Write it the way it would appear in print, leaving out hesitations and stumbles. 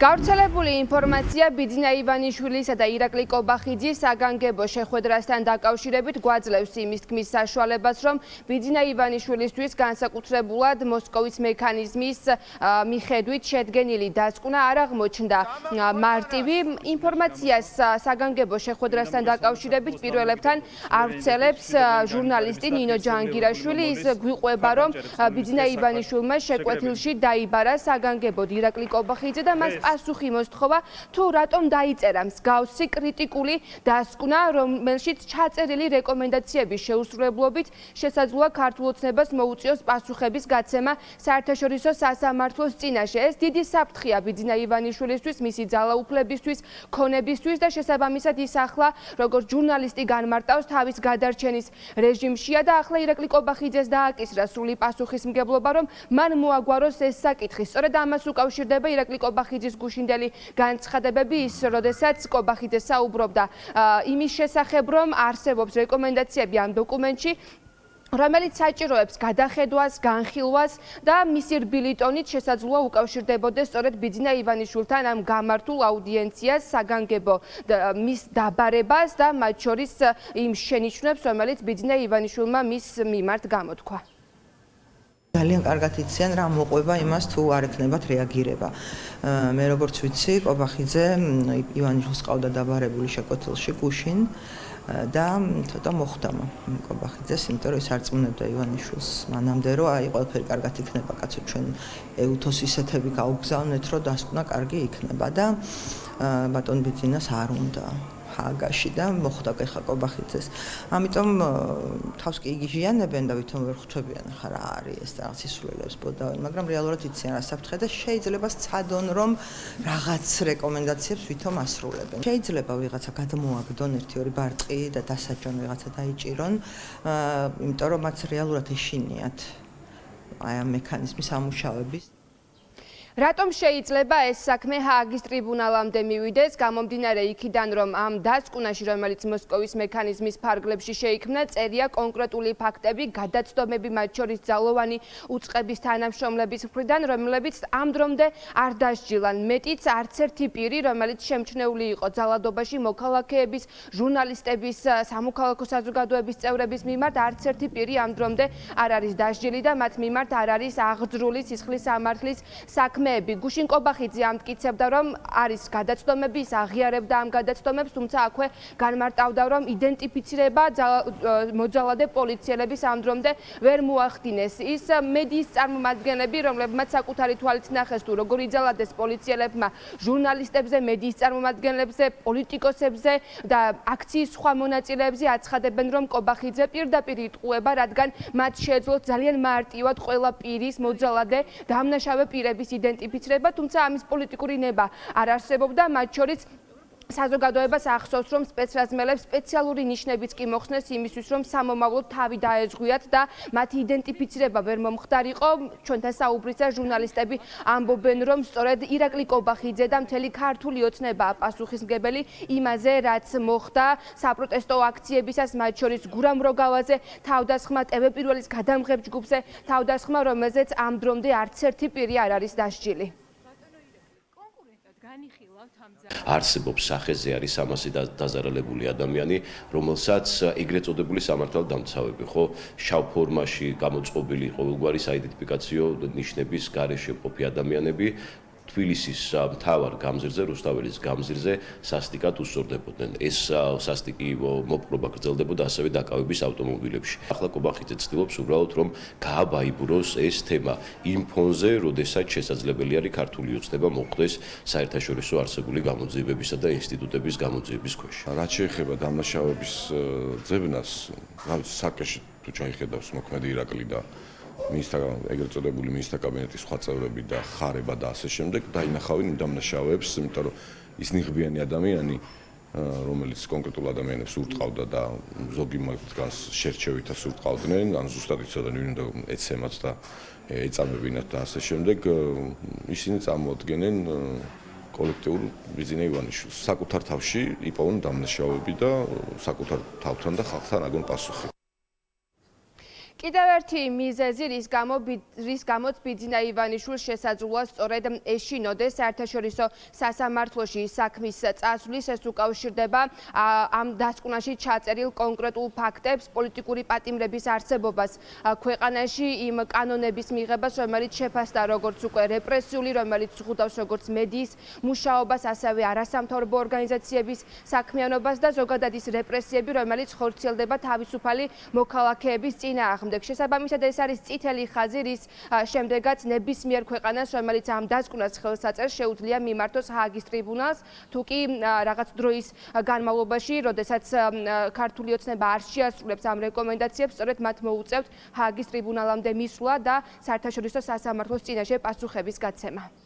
გავრცელებული ინფორმაცია ბიძინა ივანიშვილისა და ირაკლი კობახიძის საგანგებო შეხვედრასთან დაკავშირებით გვაძლევს იმის თქმის საშუალებას, რომ ბიძინა ივანიშვილისთვის განსაკუთრებულად მოსკოვის მექანიზმის მიხედვით შედგენილი დასკვნა არ აღმოჩნდა მარტივი. ინფორმაციას საგანგებო შეხვედრასთან დაკავშირებით პირველებთან ავრცელებს ჟურნალისტი ნინო ჯანგირაშვილი. ის გვიყვება, რომ ბიძინა ივანიშვილმა შეკვეთილში დაიბარა საგანგებოდ ირაკლი კობახიძე და მას პასუხი მოსთხოვა, თუ რატომ დაიწერა მსგავსი კრიტიკული დასკვნა, რომელშიც ჩაწერილი რეკომენდაციების შეუსრულებლობით შესაძლოა ქართულ ოცნებას მოუწიოს პასუხების გაცემა საერთაშორისო სასამართლოს წინაშე. ეს დიდი საფრთხეა ბიძინა ივანიშვილისთვის, მისი ძალაუფლებისთვის, ქონებისთვის და შესაბამისად ის ახლა როგორც ჟურნალისტი განმარტავს თავის გადარჩენის რეჟიმშია და ახლა ირაკლი კობახიძეს დააკისრა სრული პასუხისმგებლობა, რომ მან მოაგვაროს ეს საკითხი. სწორედ ამას უკავშირდება ირაკლი კობახიძის გუშინდელი განცხადებები, ის როდესაც კობახიძე საუბრობდა იმის შესახებ, რომ არსებობს რეკომენდაციები ამ დოკუმენტში, რომელიც საჭიროებს გადახედვას, განხილვას და მისი რბილი ტონით შესაძლოა უკავშირდებოდეს სწორედ ბიძინა ივანიშვილთან ამ გამართულ აუდიენციას, საგანგებო მის დაბარებას და მათ შორის იმ შენიშვნებს, რომელიც ბიძინა ივანიშვილმა მის მიმართ გამოთქვა. ძალიან კარგად იციან რა მოყვება იმას თუ არ ექნებათ რეაგირება. მე როგორც ვიცი, კობახიძე ივანიშვილს ყავდა დაბარებული შეკვეთილში გუშინ და ცოტა მოხვდა კობახიძეს, იმიტომ რომ ის არწმუნებდა ივანიშვილს მანამდე, რომ აი ყველაფერი კარგად იქნება, კაცო, ჩვენ ეუთოს ისეთები გაუგზავნეთ, რომ დასკვნა კარგი იქნება და ბატონ ბიძინას არ უნდა ჰააგაში და მოხვდა ხა კობახიძეს. ამიტომ თავს კი იგიჟიანებენ და ვითომ ვერ ხვდებიან ხა რა არის ეს და სისულელებს ბოდავენ, მაგრამ რეალურად იციან რა საფრთხე და შეიძლება სცადონ რომ რაღაც რეკომენდაციებს ვითომ ასრულებენ. შეიძლება ვიღაცა გადმოაგდონ ერთი-ორი ბარტყი და დასაჯონ ვიღაცა დაიჭირონ, იმიტომ რომ მათ რეალურად ეშინიათ აი ამ მექანიზმის ამუშავების. რატომ შეიძლება ეს საქმე ჰააგის ტრიბუნალამდე მივიდეს, გამომდინარე იქიდან, რომ ამ დასკვნაში, რომელიც მოსკოვის მექანიზმის ფარგლებში შეიქმნა, წერია კონკრეტული ფაქტები, გადაცდომები, მათ შორის ძალოვანი უწყების თანამშრომლების მხრიდან, რომლებიც ამ დრომდე არ დასჯილან. მეტიც არც ერთი პირი, რომელიც შემჩნეული იყო ძალადობაში მოქალაქეების, ჟურნალისტების, სამოქალაქო საზოგადოების წევრების მიმართ, არც ერთი პირი ამ დრომდე არ არის დასჯილი და მათ მიმართ არ არის აღძრული სისხლის სამართლის საქმე. გუშინ კობახიძე ამტკიცებდა, რომ არის გადაცდომები, ის აღიარებდა ამ გადაცდომებს, თუმცა აქვე განმარტავდა, რომ იდენტიფიცირება მოძალადე პოლიციელების ამ დრომდე ვერ მოახდინეს. ის მედიის წარმომადგენლები, რომლებმაც საკუთარი თვალით ნახეს, თუ როგორ იძალადეს პოლიციელებმა ჟურნალისტებზე, მედიის წარმომადგენლებზე, პოლიტიკოსებზე და აქციის სხვა მონაწილეებზე აცხადებენ, რომ კობახიძე პირდაპირ იტყუება, რადგან მათ შეეძლოთ ძალიან მარტივად ყველა პირის მოძალადე დამნაშავე პირების იდენტიფიცირება, თუმცა ამის პოლიტიკური ნება არ არსებობდა, მათ შორის საზოგადოებას ახსოვს, რომ სპეცრაზმელებს სპეციალური ნიშნებიც კი მოხსნეს იმისთვის, რომ სამომავლოდ თავი დაეძღვიათ და მათი იდენტიფიცირება ვერ მომხდარიყო. ჩვენთან საუბრისას ჟურნალისტები ამბობენ, რომ სწორედ ირაკლი კობახიძე და მთელი ქართული ოცნებაა პასუხისმგებელი იმაზე, რაც მოხდა საპროტესტო აქციებისას, მათ შორის გურამ როგავაზე თავდასხმა, ტევ-პირველის გადამღებ ჯგუფზე თავდასხმა, რომელზეც ამ დრომდე არც ერთი პირი არ არის დასჯილი. არსებობს სახეზე არის 300 დაზარალებული ადამიანი, რომელსაც ეგრეთ წოდებული სამართალდამცავები, ხო, შავ ფორმაში გამოწყობილი ყოველგვარი საიდენტიფიკაციო ნიშნების გარეშე მყოფი ადამიანები თბილისის მთავარ გამზირზე, რუსთაველის გამზირზე სასტიკად უსწორდებოდნენ. ეს სასტიკი მოპყრობა გრძელდებოდა ასევე დაკავების ავტომობილებში. ახლა კობახიძე ცდილობს უბრალოდ რომ გააბაიბუროს ეს თემა იმ ფონზე, როდესაც შესაძლებელი არის ქართული ოცნება მოხვდეს საერთაშორისო არსებული გამოძიებებისა და ინსტიტუტების გამოძიების ქვეშ. რაც შეეხება დამნაშავების ძებნას, რაღაც საკეში თუ ჩაიხედავს მოქმედი ირაკლი და ეგრეთ წოდებული მინისტრთა კაბინეტის სხვა წევრები და ხარება და ასე შემდეგ დაინახავენ იმ დამნაშავეებს, იმიტომ რომ ის ნიღბიანი ადამიანი, რომელიც კონკრეტულ ადამიანებს ურტყავდა და ზოგი მათგანს შერჩევითაც ურტყავდნენ, ან ზუსტად იცოდნენ ვინ უნდა ეცემათ და ეწამებინათ და ასე შემდეგ, ისინი წარმოადგენენ კოლექტიურ ბიძინა ივანიშვილს. საკუთარ თავში იპოვონ დამნაშავეები და საკუთარ თავთან და ხალხთან აგონ პასუხი. კიდევ ერთი მიზეზი, რის გამოც ბიძინა ივანიშვილს შესაძლოა სწორედ ეშინოდეს საერთაშორისო სასამართლოში საქმის წასვლის, ეს უკავშირდება ამ დასკვნაში ჩაწერილ კონკრეტულ ფაქტებს, პოლიტიკური პატიმრების არსებობას ქვეყანაში, იმ კანონების მიღებას, რომელიც შეფასდა როგორც უკვე რეპრესიული, რომელიც ზღუდავს როგორც მედიის მუშაობას, ასევე არასამთავრობო ორგანიზაციების საქმიანობას და ზოგადად ის რეპრესიები, რომელიც ხორციელდება თავისუფალი მოქალაქეების წინააღმდეგ. შესაბამისად, ეს არის წითელი ხაზი, რის შემდეგაც ნებისმიერ ქვეყანას, რომელიც ამ დასკვნას ხელს აწერს, შეუძლია მიმართოს ჰააგის ტრიბუნალს, თუ კი რაღაც დროის განმავლობაში, როდესაც ქართული ოცნება არ შეასრულებს ამ რეკომენდაციებს, სწორედ მათ მოუწევთ ჰააგის ტრიბუნალამდე მისვლა და საერთაშორისო სასამართლოს წინაშე პასუხების გაცემა.